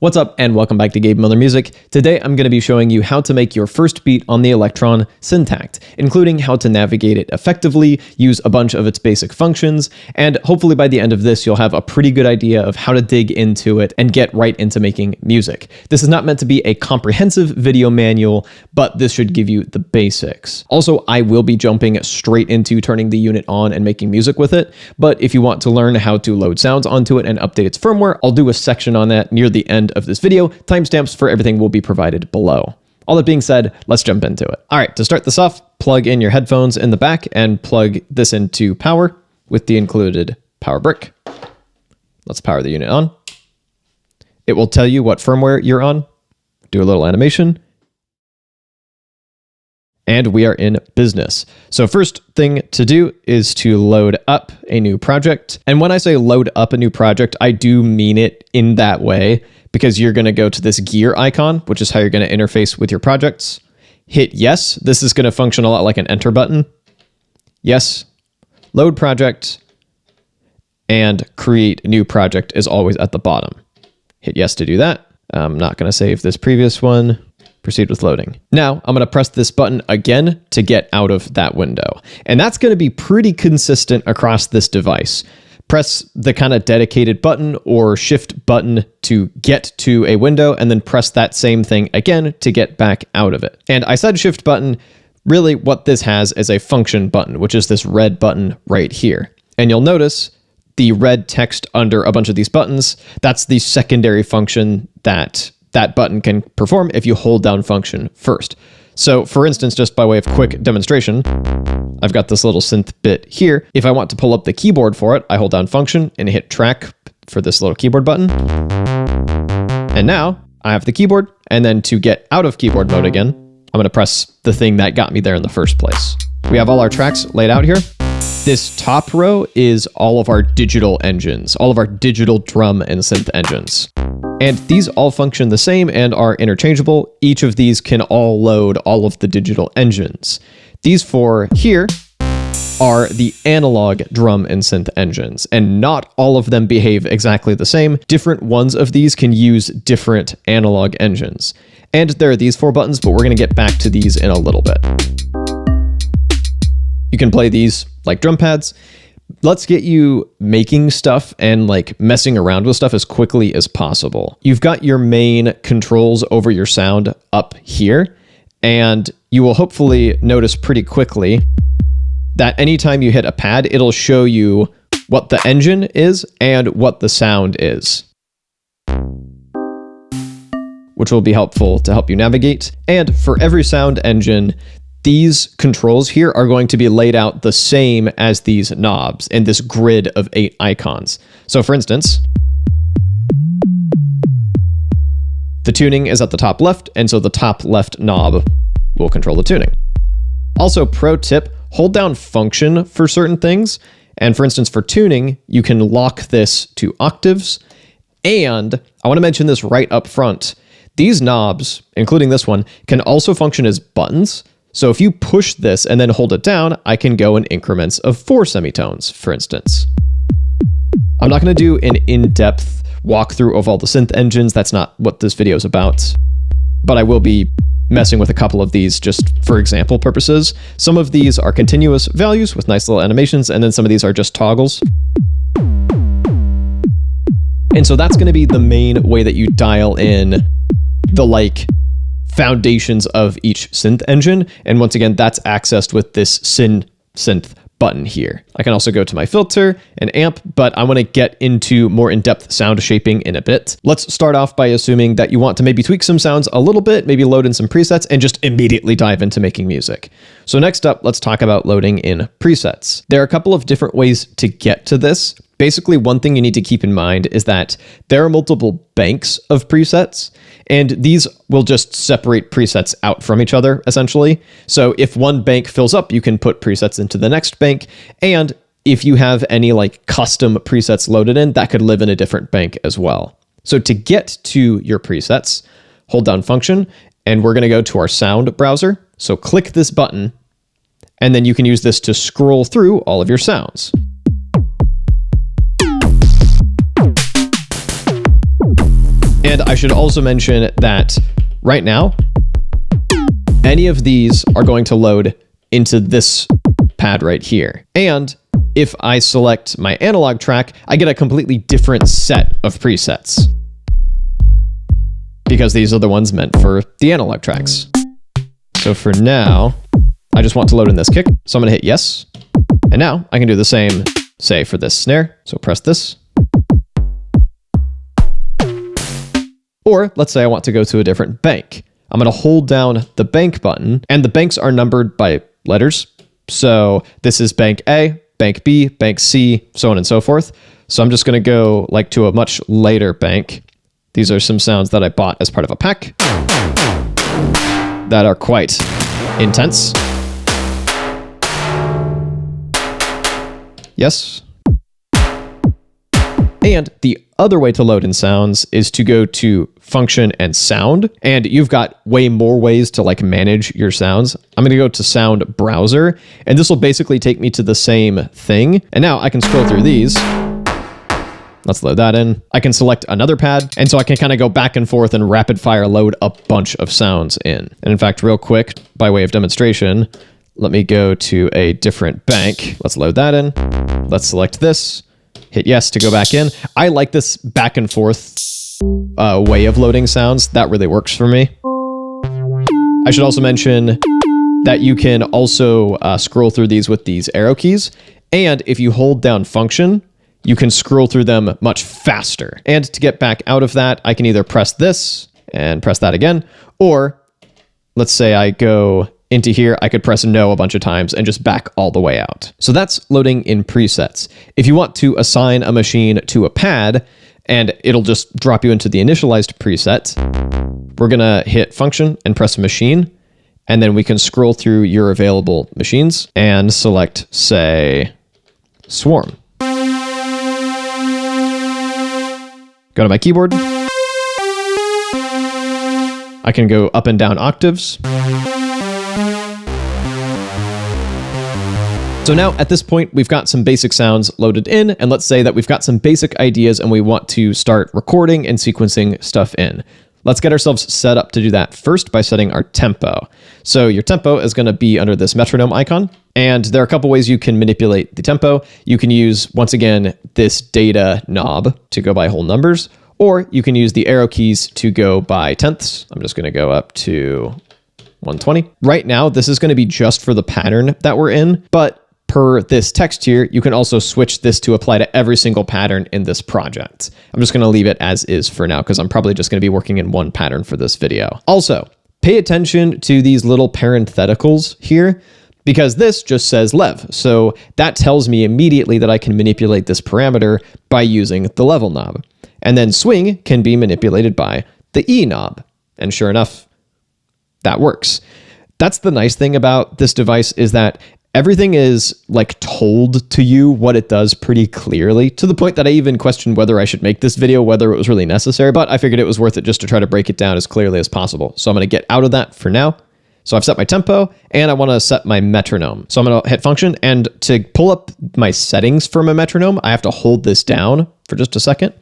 What's up and welcome back to Gabe Miller Music. Today I'm going to be showing you how to make your first beat on the Electron Syntakt, including how to navigate it effectively, use a bunch of its basic functions, and hopefully by the end of this you'll have a pretty good idea of how to dig into it and get right into making music. This is not meant to be a comprehensive video manual, but this should give you the basics. Also, I will be jumping straight into turning the unit on and making music with it, but if you want to learn how to load sounds onto it and update its firmware, I'll do a section on that near the end of this video. Timestamps for everything will be provided below. All that being said, let's jump into it. All right, to start this off, plug in your headphones in the back and plug this into power with the included power brick. Let's power the unit on. It will tell you what firmware you're on. Do a little animation. And we are in business. So first thing to do is to load up a new project. And when I say load up a new project, I do mean it in that way, because you're going to go to this gear icon, which is how you're going to interface with your projects. Hit yes. This is going to function a lot like an enter button. Yes. Load project. And create new project is always at the bottom. Hit yes to do that. I'm not going to save this previous one. Proceed with loading. Now I'm going to press this button again to get out of that window. And that's going to be pretty consistent across this device. Press the kind of dedicated button or shift button to get to a window, and then press that same thing again to get back out of it. And I said shift button. Really what this has is a function button, which is this red button right here. And you'll notice the red text under a bunch of these buttons. That's the secondary function that button can perform if you hold down function first. So for instance, just by way of quick demonstration, I've got this little synth bit here. If I want to pull up the keyboard for it, I hold down function and hit track for this little keyboard button. And now I have the keyboard. And then to get out of keyboard mode again, I'm going to press the thing that got me there in the first place. We have all our tracks laid out here. This top row is all of our digital engines, all of our digital drum and synth engines. And these all function the same and are interchangeable. Each of these can all load all of the digital engines. These four here are the analog drum and synth engines, and not all of them behave exactly the same. Different ones of these can use different analog engines. And there are these four buttons, but we're going to get back to these in a little bit. You can play these like drum pads. Let's get you making stuff and like messing around with stuff as quickly as possible. You've got your main controls over your sound up here, and you will hopefully notice pretty quickly that anytime you hit a pad, it'll show you what the engine is and what the sound is, which will be helpful to help you navigate. And for every sound engine, these controls here are going to be laid out the same as these knobs in this grid of 8 icons. So for instance, the tuning is at the top left, and so the top left knob will control the tuning. Also, pro tip, hold down function for certain things. And for instance, for tuning, you can lock this to octaves. And I want to mention this right up front. These knobs, including this one, can also function as buttons. So if you push this and then hold it down, I can go in increments of 4 semitones, for instance. I'm not going to do an in-depth walkthrough of all the synth engines. That's not what this video is about. But I will be messing with a couple of these just for example purposes. Some of these are continuous values with nice little animations, and then some of these are just toggles. And so that's going to be the main way that you dial in the foundations of each synth engine. And once again, that's accessed with this synth button here. I can also go to my filter and amp, but I want to get into more in-depth sound shaping in a bit. Let's start off by assuming that you want to maybe tweak some sounds a little bit, maybe load in some presets, and just immediately dive into making music. So next up, let's talk about loading in presets. There are a couple of different ways to get to this. Basically, one thing you need to keep in mind is that there are multiple banks of presets, and these will just separate presets out from each other, essentially. So if one bank fills up, you can put presets into the next bank, and if you have any custom presets loaded in, that could live in a different bank as well. So to get to your presets, hold down function, and we're going to go to our sound browser. So click this button, and then you can use this to scroll through all of your sounds. And I should also mention that right now, any of these are going to load into this pad right here. And if I select my analog track, I get a completely different set of presets, because these are the ones meant for the analog tracks. So for now, I just want to load in this kick. So I'm gonna hit yes. And now I can do the same, say, for this snare. So press this. Or let's say I want to go to a different bank. I'm gonna hold down the bank button, and the banks are numbered by letters. So this is bank A, bank B, bank C, so on and so forth. So I'm just gonna go like to a much later bank. These are some sounds that I bought as part of a pack that are quite intense. Yes. And the other way to load in sounds is to go to function and sound. And you've got way more ways to like manage your sounds. I'm going to go to sound browser, and this will basically take me to the same thing. And now I can scroll through these. Let's load that in. I can select another pad. And so I can kind of go back and forth and rapid fire load a bunch of sounds in. And in fact, real quick, by way of demonstration, let me go to a different bank. Let's load that in. Let's select this. Hit yes to go back in. I like this back and forth way of loading sounds. That really works for me. I should also mention that you can also scroll through these with these arrow keys. And if you hold down function, you can scroll through them much faster. And to get back out of that, I can either press this and press that again, or let's say I go into here, I could press no a bunch of times and just back all the way out. So that's loading in presets. If you want to assign a machine to a pad, and it'll just drop you into the initialized preset, we're gonna hit function and press machine, and then we can scroll through your available machines and select, say, Swarm. Go to my keyboard. I can go up and down octaves. So now at this point, we've got some basic sounds loaded in, and let's say that we've got some basic ideas and we want to start recording and sequencing stuff in. Let's get ourselves set up to do that first by setting our tempo. So your tempo is going to be under this metronome icon, and there are a couple ways you can manipulate the tempo. You can use, once again, this data knob to go by whole numbers, or you can use the arrow keys to go by tenths. I'm just going to go up to 120. Right now, this is going to be just for the pattern that we're in, but per this text here, you can also switch this to apply to every single pattern in this project. I'm just going to leave it as is for now because I'm probably just going to be working in one pattern for this video. Also, pay attention to these little parentheticals here because this just says lev. So that tells me immediately that I can manipulate this parameter by using the level knob. And then swing can be manipulated by the E knob. And sure enough, that works. That's the nice thing about this device is that everything is like told to you what it does pretty clearly, to the point that I even questioned whether I should make this video, whether it was really necessary, but I figured it was worth it just to try to break it down as clearly as possible. So I'm going to get out of that for now. So I've set my tempo and I want to set my metronome. So I'm going to hit function, and to pull up my settings for my metronome, I have to hold this down for just a second.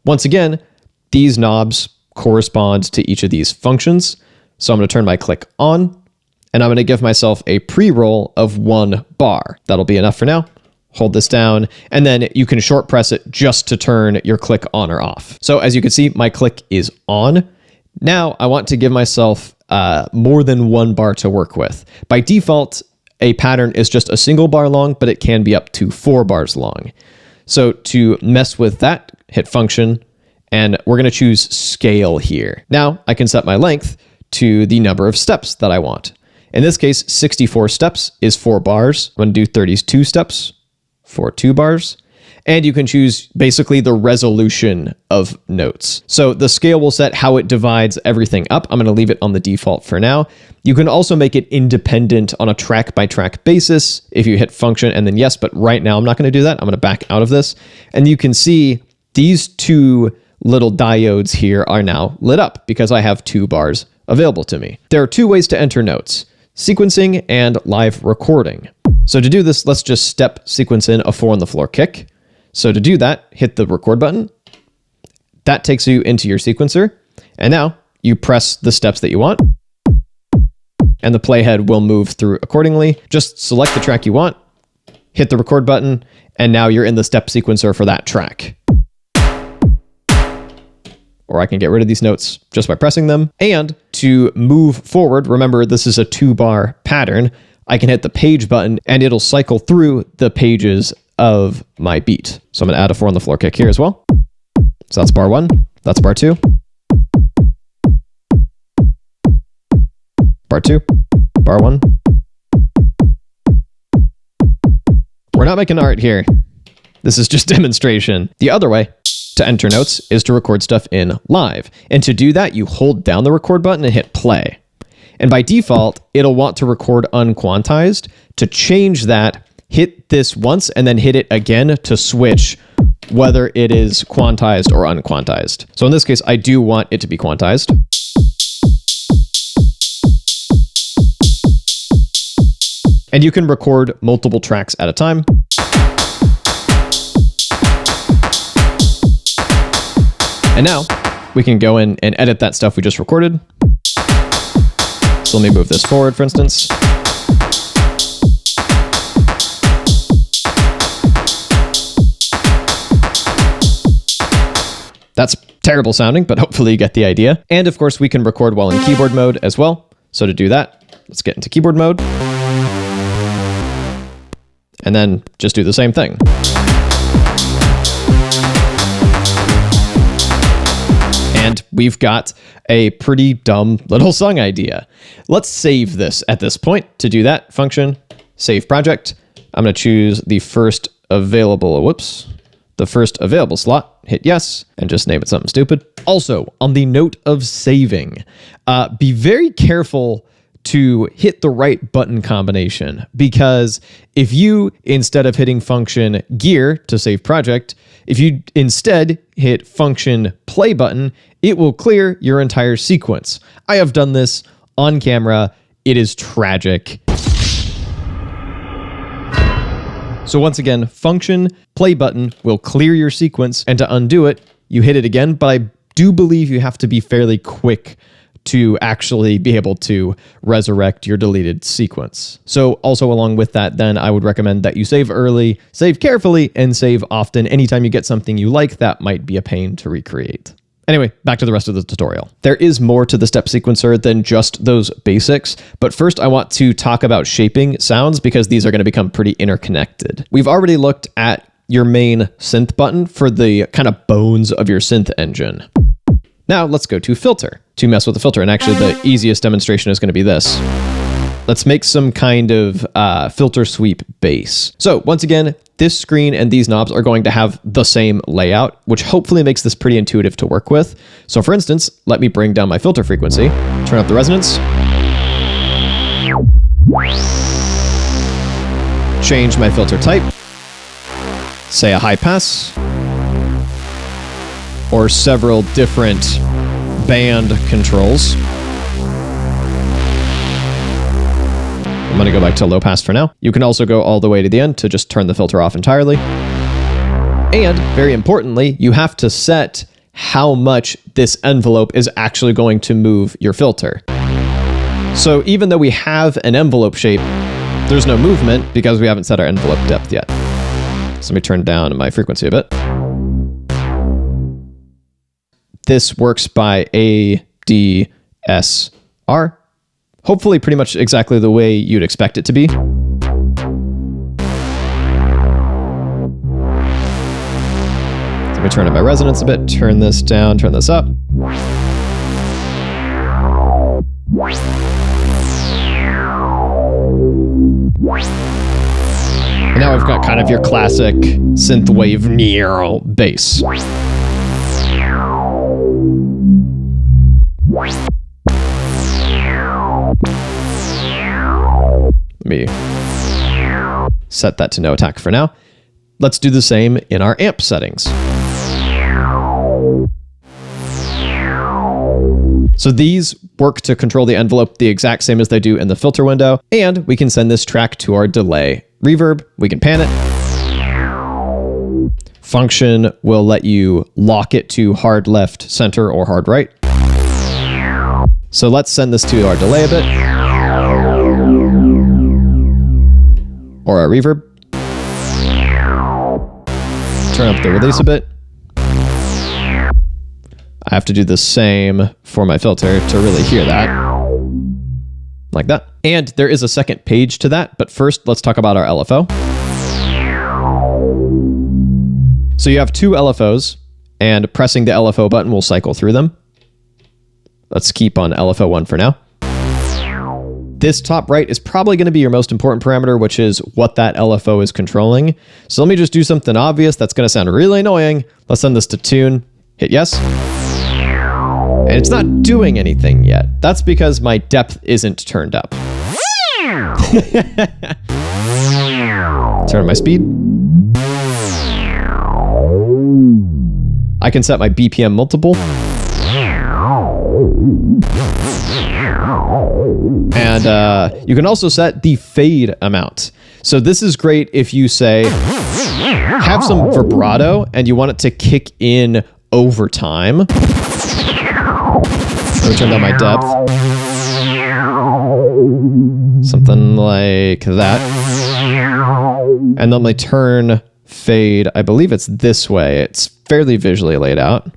Once again, these knobs correspond to each of these functions. So I'm going to turn my click on, and I'm going to give myself a pre-roll of 1 bar. That'll be enough for now. Hold this down, and then you can short press it just to turn your click on or off. So as you can see, my click is on. Now I want to give myself more than 1 bar to work with. By default, a pattern is just a single bar long, but it can be up to 4 bars long. So to mess with that, hit function, and we're going to choose scale here. Now I can set my length to the number of steps that I want. In this case, 64 steps is 4 bars. I'm going to do 32 steps for 2 bars. And you can choose basically the resolution of notes. So the scale will set how it divides everything up. I'm going to leave it on the default for now. You can also make it independent on a track by track basis if you hit function and then yes, but right now I'm not going to do that. I'm going to back out of this. And you can see these 2 little diodes here are now lit up because I have 2 bars available to me. There are 2 ways to enter notes: sequencing and live recording. So to do this, let's just step sequence in a 4 on the floor kick. So to do that, hit the record button. That takes you into your sequencer. And now you press the steps that you want, and the playhead will move through accordingly. Just select the track you want, hit the record button, and now you're in the step sequencer for that track. Or I can get rid of these notes just by pressing them. And to move forward, remember this is a 2-bar pattern, I can hit the page button and it'll cycle through the pages of my beat. So I'm gonna add a 4 on the floor kick here as well. So that's bar 1, that's bar 2. Bar 2, bar 1. We're not making art here. This is just demonstration. The other way to enter notes is to record stuff in live. And to do that, you hold down the record button and hit play. And by default, it'll want to record unquantized. To change that, hit this once and then hit it again to switch whether it is quantized or unquantized. So in this case, I do want it to be quantized. And you can record multiple tracks at a time. And now we can go in and edit that stuff we just recorded. So let me move this forward, for instance. That's terrible sounding, but hopefully you get the idea. And of course, we can record while in keyboard mode as well. So to do that, let's get into keyboard mode. And then just do the same thing. And we've got a pretty dumb little song idea. Let's save this at this point. To do that, function, save project. I'm going to choose the first available, the first available slot, hit yes, and just name it something stupid. Also, on the note of saving, be very careful to hit the right button combination, because if you, instead of hitting function gear to save project, if you instead hit function play button, it will clear your entire sequence. I have done this on camera. It is tragic. So once again, function play button will clear your sequence, and to undo it, you hit it again, but I do believe you have to be fairly quick to actually be able to resurrect your deleted sequence. So also along with that, then I would recommend that you save early, save carefully, and save often. Anytime you get something you like, that might be a pain to recreate. Anyway, back to the rest of the tutorial. There is more to the step sequencer than just those basics, but first I want to talk about shaping sounds because these are going to become pretty interconnected. We've already looked at your main synth button for the kind of bones of your synth engine. Now let's go to filter to mess with the filter. And actually the easiest demonstration is going to be this. Let's make some kind of filter sweep base. So once again, this screen and these knobs are going to have the same layout, which hopefully makes this pretty intuitive to work with. So for instance, let me bring down my filter frequency, turn up the resonance, change my filter type, say a high pass, or several different band controls. I'm going to go back to low pass for now. You can also go all the way to the end to just turn the filter off entirely. And very importantly, you have to set how much this envelope is actually going to move your filter. So even though we have an envelope shape, there's no movement because we haven't set our envelope depth yet. So let me turn down my frequency a bit. This works by ADSR. Hopefully pretty much exactly the way you'd expect it to be. Let me turn up my resonance a bit, turn this down, turn this up. And now I've got kind of your classic synthwave near bass. Let me set that to no attack for now. Let's do the same in our amp settings. So these work to control the envelope the exact same as they do in the filter window, and we can send this track to our delay reverb. We can pan it. Function will let you lock it to hard left, center, or hard right. So let's send this to our delay a bit. Or our reverb. Turn up the release a bit. I have to do the same for my filter to really hear that. Like that. And there is a second page to that, but first let's talk about our LFO. So you have two LFOs, and pressing the LFO button will cycle through them. Let's keep on LFO 1 for now. This top right is probably going to be your most important parameter, which is what that LFO is controlling. So let me just do something obvious that's going to sound really annoying. Let's send this to tune, hit yes. And it's not doing anything yet. That's because my depth isn't turned up. Turn on my speed. I can set my BPM multiple. And you can also set the fade amount. So this is great if you say, have some vibrato and you want it to kick in over time. Let me turn down my depth. Something like that. And then my turn fade, I believe it's this way. It's fairly visually laid out.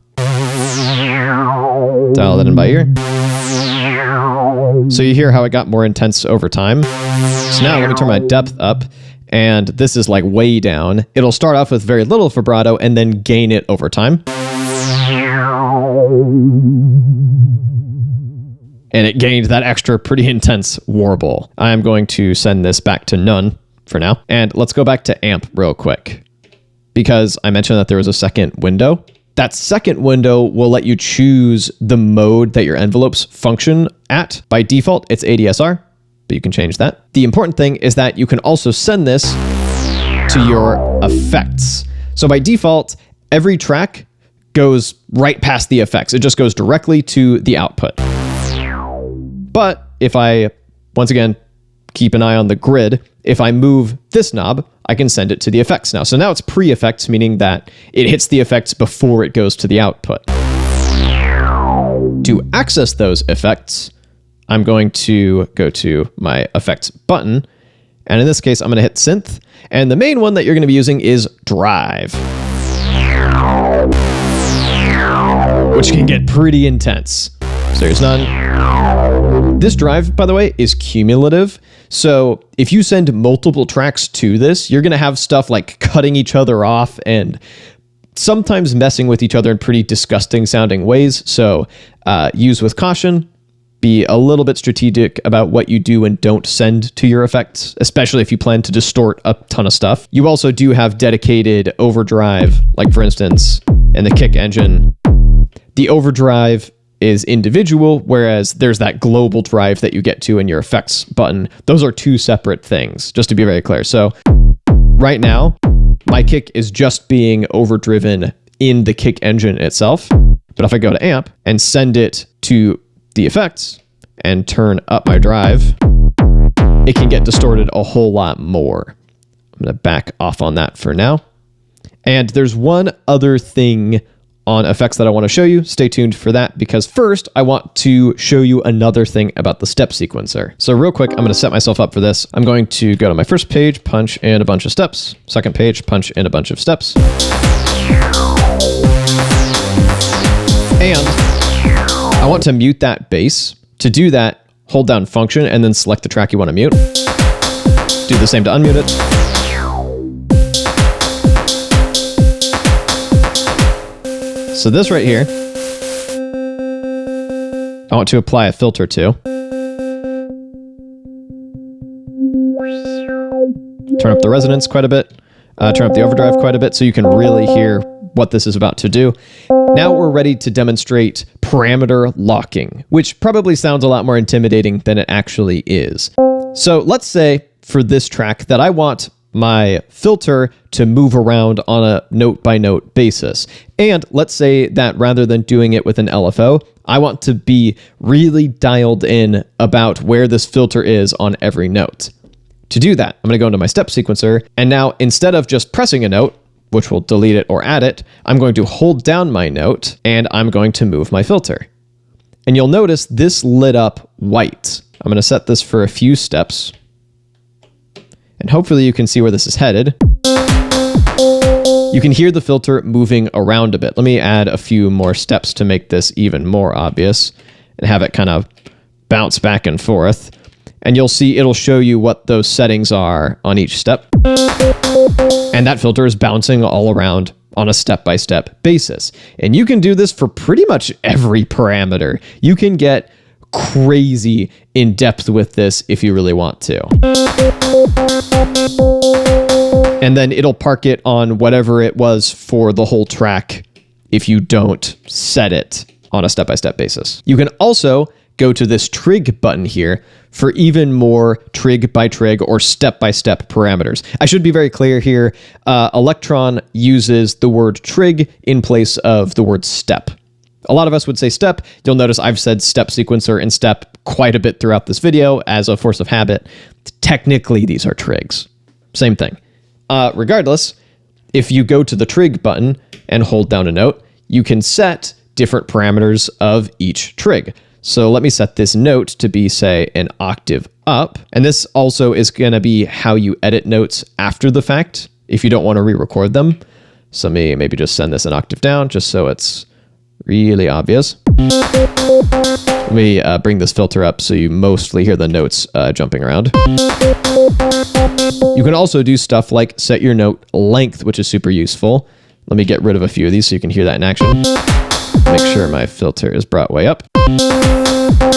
Dial that in by ear. So you hear how it got more intense over time. So now let me turn my depth up, and this is like way down. It'll start off with very little vibrato and then gain it over time. And it gained that extra pretty intense warble. I'm going to send this back to none for now. And let's go back to amp real quick, because I mentioned that there was a second window. That second window will let you choose the mode that your envelopes function at. By default, it's ADSR, but you can change that. The important thing is that you can also send this to your effects. So by default, every track goes right past the effects. It just goes directly to the output. But if I, once again, keep an eye on the grid, if I move this knob, I can send it to the effects now. So now it's pre-effects, meaning that it hits the effects before it goes to the output. To access those effects, I'm going to go to my effects button. And in this case, I'm going to hit synth. And the main one that you're going to be using is drive, which can get pretty intense. So here's none. This drive, by the way, is cumulative. So if you send multiple tracks to this, you're going to have stuff like cutting each other off and sometimes messing with each other in pretty disgusting sounding ways. So use with caution. Be a little bit strategic about what you do and don't send to your effects, especially if you plan to distort a ton of stuff. You also do have dedicated overdrive, like for instance, in the kick engine. The overdrive is individual, whereas there's that global drive that you get to in your effects button. Those are two separate things, just to be very clear. So right now, my kick is just being overdriven in the kick engine itself. But if I go to amp and send it to the effects and turn up my drive, it can get distorted a whole lot more. I'm going to back off on that for now. And there's one other thing on effects that I want to show you. Stay tuned for that, because first I want to show you another thing about the step sequencer. So real quick, I'm going to set myself up for this. I'm going to go to my first page, punch in a bunch of steps. Second page, punch in a bunch of steps. And I want to mute that bass. To do that, hold down function and then select the track you want to mute. Do the same to unmute it. So this right here, I want to apply a filter to. Turn up the resonance quite a bit. Turn up the overdrive quite a bit so you can really hear what this is about to do. Now we're ready to demonstrate parameter locking, which probably sounds a lot more intimidating than it actually is. So let's say for this track that I want my filter to move around on a note-by-note basis. And let's say that rather than doing it with an LFO, I want to be really dialed in about where this filter is on every note. To do that, I'm going to go into my step sequencer, and now instead of just pressing a note, which will delete it or add it, I'm going to hold down my note and I'm going to move my filter. And you'll notice this lit up white. I'm going to set this for a few steps. And hopefully you can see where this is headed. You can hear the filter moving around a bit. Let me add a few more steps to make this even more obvious and have it kind of bounce back and forth. And you'll see it'll show you what those settings are on each step. And that filter is bouncing all around on a step-by-step basis. And you can do this for pretty much every parameter. You can get crazy in depth with this if you really want to. And then it'll park it on whatever it was for the whole track if you don't set it on a step-by-step basis. You can also go to this trig button here for even more trig by trig or step-by-step parameters. I should be very clear here. Electron uses the word trig in place of the word step. A lot of us would say step. You'll notice I've said step sequencer and step quite a bit throughout this video as a force of habit. Technically, these are trigs. Same thing. Regardless, if you go to the trig button and hold down a note, you can set different parameters of each trig. So let me set this note to be, say, an octave up. And this also is going to be how you edit notes after the fact if you don't want to re-record them. So let me maybe just send this an octave down just so it's really obvious. Let me bring this filter up so you mostly hear the notes jumping around. You can also do stuff like set your note length, which is super useful. Let me get rid of a few of these so you can hear that in action. Make sure my filter is brought way up.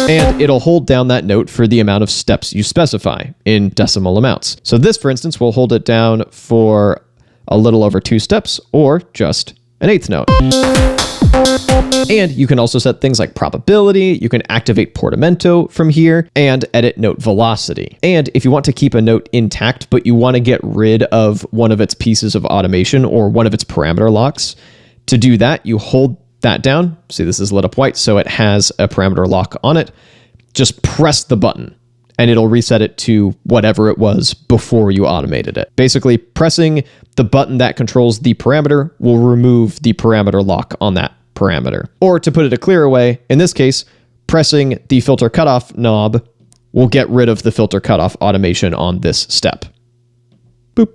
And it'll hold down that note for the amount of steps you specify in decimal amounts. So this, for instance, will hold it down for a little over 2 steps or just an eighth note. And you can also set things like probability. You can activate portamento from here and edit note velocity. And if you want to keep a note intact, but you want to get rid of one of its pieces of automation or one of its parameter locks, to do that, you hold that down. See, this is lit up white, so it has a parameter lock on it. Just press the button and it'll reset it to whatever it was before you automated it. Basically, pressing the button that controls the parameter will remove the parameter lock on that parameter. Or to put it a clearer way, in this case, pressing the filter cutoff knob will get rid of the filter cutoff automation on this step. Boop.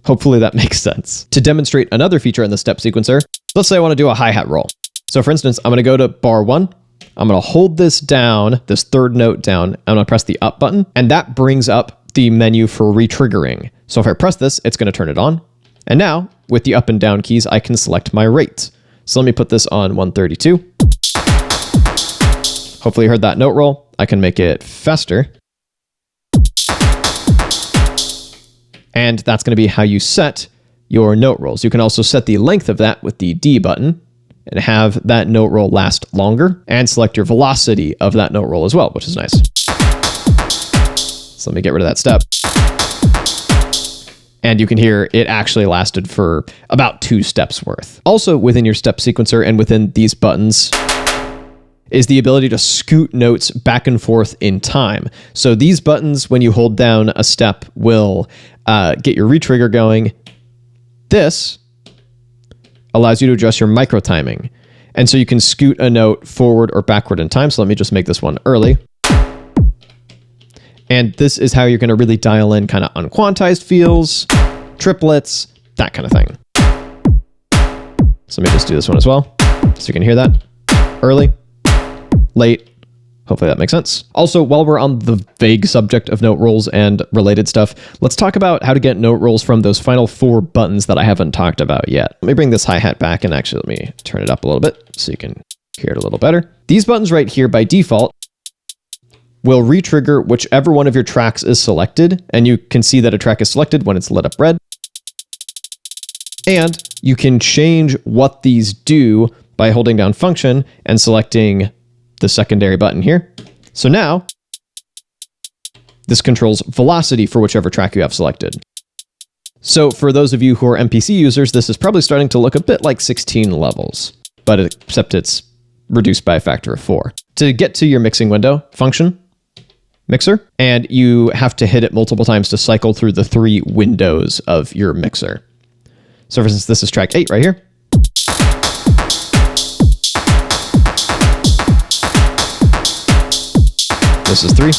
Hopefully that makes sense. To demonstrate another feature in the step sequencer, let's say I want to do a hi-hat roll. So for instance, I'm going to go to bar 1. I'm going to hold this down, this third note down. I'm going to press the up button, and that brings up the menu for retriggering. So if I press this, it's going to turn it on. And now, with the up and down keys, I can select my rate. So let me put this on 132. Hopefully you heard that note roll. I can make it faster. And that's going to be how you set your note rolls. You can also set the length of that with the D button and have that note roll last longer, and select your velocity of that note roll as well, which is nice. So let me get rid of that step. And you can hear it actually lasted for about 2 steps worth. Also within your step sequencer and within these buttons is the ability to scoot notes back and forth in time. So these buttons, when you hold down a step, will get your retrigger going. This allows you to adjust your micro timing. And so you can scoot a note forward or backward in time. So let me just make this one early. And this is how you're going to really dial in kind of unquantized feels, triplets, that kind of thing. So let me just do this one as well, so you can hear that. Early, late. Hopefully that makes sense. Also, while we're on the vague subject of note rolls and related stuff, let's talk about how to get note rolls from those final 4 buttons that I haven't talked about yet. Let me bring this hi-hat back, and actually let me turn it up a little bit so you can hear it a little better. These buttons right here by default will re-trigger whichever one of your tracks is selected, and you can see that a track is selected when it's lit up red. And you can change what these do by holding down function and selecting the secondary button here. So now, this controls velocity for whichever track you have selected. So for those of you who are MPC users, this is probably starting to look a bit like 16 levels, but except it's reduced by a factor of 4. To get to your mixing window, function, mixer, and you have to hit it multiple times to cycle through the 3 windows of your mixer. So for instance, this is track 8 right here. This is 3.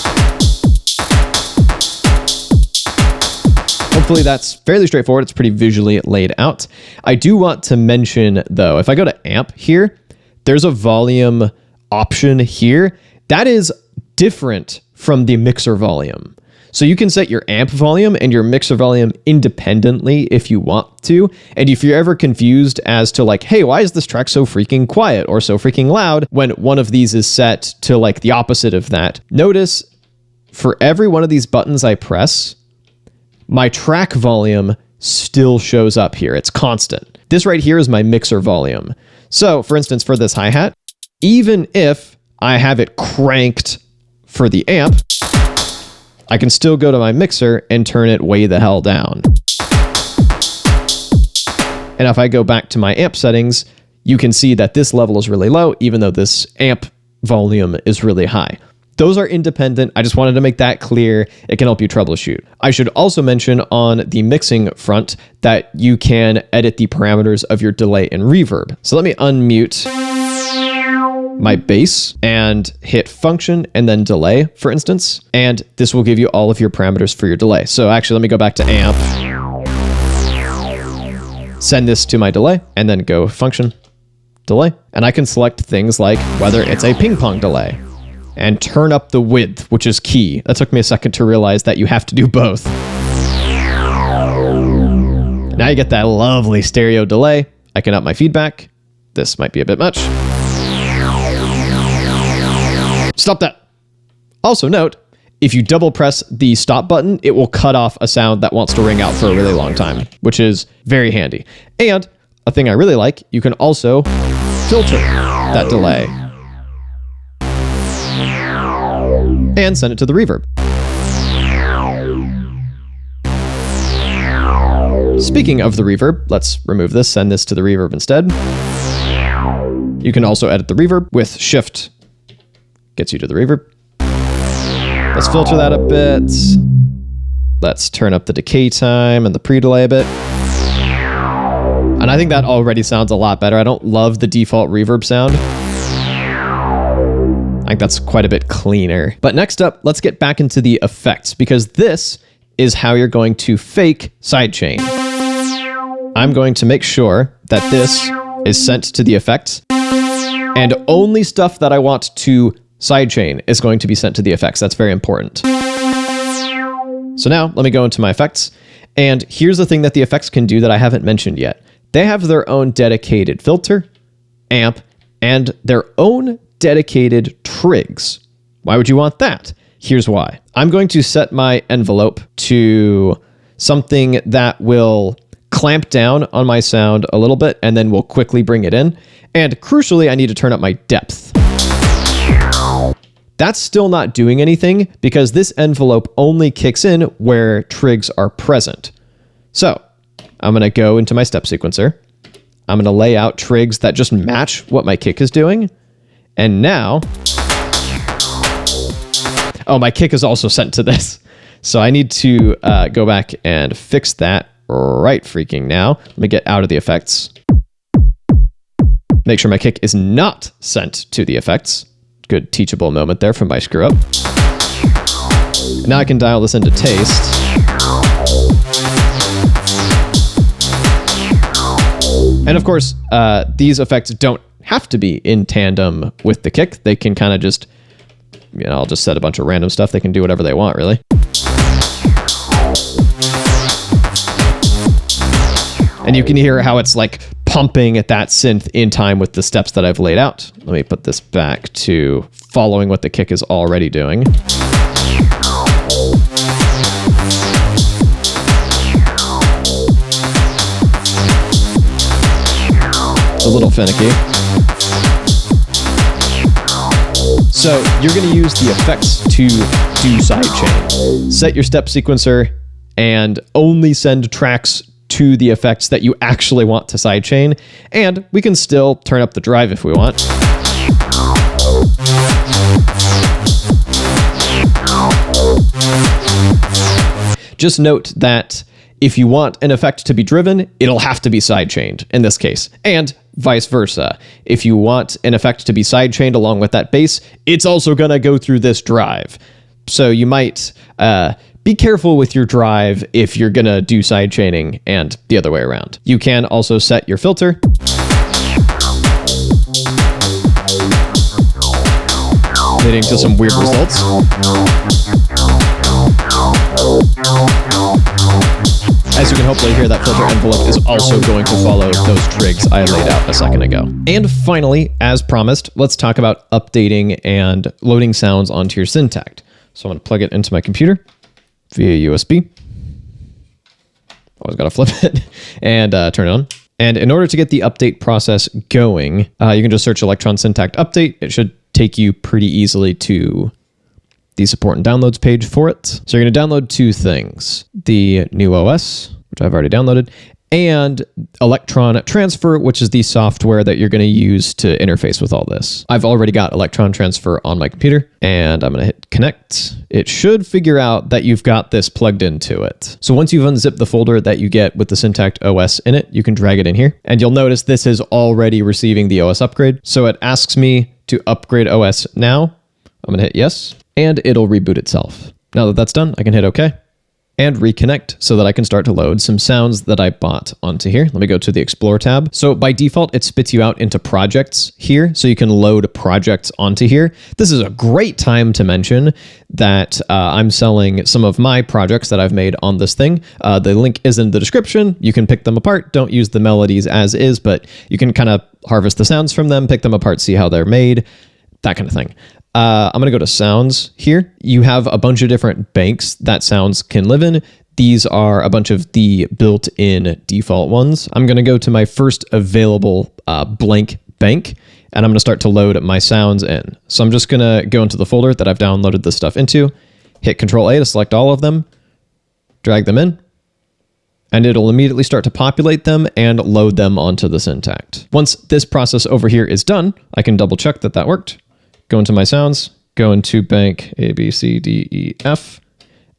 Hopefully that's fairly straightforward. It's pretty visually laid out. I do want to mention though, if I go to amp here, there's a volume option here that is different from the mixer volume. So you can set your amp volume and your mixer volume independently if you want to. And if you're ever confused as to like, hey, why is this track so freaking quiet or so freaking loud when one of these is set to like the opposite of that, notice for every one of these buttons I press, my track volume still shows up here. It's constant. This right here is my mixer volume. So for instance, for this hi-hat, even if I have it cranked for the amp, I can still go to my mixer and turn it way the hell down. And if I go back to my amp settings, you can see that this level is really low, even though this amp volume is really high. Those are independent. I just wanted to make that clear. It can help you troubleshoot. I should also mention on the mixing front that you can edit the parameters of your delay and reverb. So let me unmute my bass and hit function and then delay, for instance. And this will give you all of your parameters for your delay. So actually, let me go back to amp, send this to my delay, and then go function, delay. And I can select things like whether it's a ping pong delay and turn up the width, which is key. That took me a second to realize that you have to do both. Now you get that lovely stereo delay. I can up my feedback. This might be a bit much. Stop that. Also note, if you double press the stop button, it will cut off a sound that wants to ring out for a really long time, which is very handy. And a thing I really like, you can also filter that delay and send it to the reverb. Speaking of the reverb, let's remove this, send this to the reverb instead. You can also edit the reverb with Shift. Gets you to the reverb. Let's filter that a bit. Let's turn up the decay time and the pre-delay a bit. And I think that already sounds a lot better. I don't love the default reverb sound. I think that's quite a bit cleaner. But next up, let's get back into the effects because this is how you're going to fake sidechain. I'm going to make sure that this is sent to the effects and only stuff that I want to sidechain is going to be sent to the effects. That's very important. So now let me go into my effects. And here's the thing that the effects can do that I haven't mentioned yet. They have their own dedicated filter, amp, and their own dedicated trigs. Why would you want that? Here's why. I'm going to set my envelope to something that will clamp down on my sound a little bit and then we'll quickly bring it in. And crucially, I need to turn up my depth. That's still not doing anything because this envelope only kicks in where trigs are present. So I'm going to go into my step sequencer. I'm going to lay out trigs that just match what my kick is doing. And now, oh, my kick is also sent to this. So I need to go back and fix that right freaking now. Let me get out of the effects. Make sure my kick is not sent to the effects. Good teachable moment there from my screw up. Now I can dial this into taste. And of course, these effects don't have to be in tandem with the kick. They can kind of just, you know, I'll just set a bunch of random stuff. They can do whatever they want, really. And you can hear how it's like pumping at that synth in time with the steps that I've laid out. Let me put this back to following what the kick is already doing. It's a little finicky. So you're going to use the effects to do sidechain. Set your step sequencer and only send tracks to the effects that you actually want to sidechain, and we can still turn up the drive if we want. Just note that If you want an effect to be driven, it'll have to be sidechained in this case, and vice versa. If you want an effect to be sidechained along with that bass, it's also going to go through this drive. So you might be careful with your drive if you're going to do sidechaining and the other way around. You can also set your filter. Leading to some weird results. As you can hopefully hear, that filter envelope is also going to follow those trigs I laid out a second ago. And finally, as promised, let's talk about updating and loading sounds onto your Syntakt. So I'm going to plug it into my computer via USB. Always got to flip it and turn it on. And in order to get the update process going, you can just search Electron Syntakt Update. It should take you pretty easily to the support and downloads page for it. So you're going to download two things: the new OS, which I've already downloaded, and Electron Transfer, which is the software that you're going to use to interface with all this. I've already got Electron Transfer on my computer, and I'm going to hit connect. It should figure out that you've got this plugged into it. So once you've unzipped the folder that you get with the Syntakt OS in it, you can drag it in here, and you'll notice this is already receiving the OS upgrade. So it asks me to upgrade OS now. I'm going to hit yes, and it'll reboot itself. Now that that's done, I can hit OK and reconnect so that I can start to load some sounds that I bought onto here. Let me go to the Explore tab. So by default, it spits you out into projects here, so you can load projects onto here. This is a great time to mention that I'm selling some of my projects that I've made on this thing. The link is in the description. You can pick them apart. Don't use the melodies as is, but you can kind of harvest the sounds from them, pick them apart, see how they're made, that kind of thing. I'm going to go to sounds here. You have a bunch of different banks that sounds can live in. These are a bunch of the built-in default ones. I'm going to go to my first available blank bank, and I'm going to start to load my sounds in. So I'm just going to go into the folder that I've downloaded this stuff into, hit Control-A to select all of them, drag them in, and it'll immediately start to populate them and load them onto the Syntakt. Once this process over here is done, I can double check that that worked. Go into my sounds, go into bank A, B, C, D, E, F,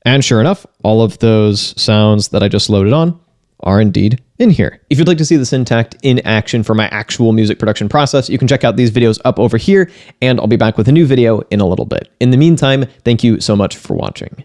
and sure enough, all of those sounds that I just loaded on are indeed in here. If you'd like to see the Syntakt in action for my actual music production process, you can check out these videos up over here, and I'll be back with a new video in a little bit. In the meantime, thank you so much for watching.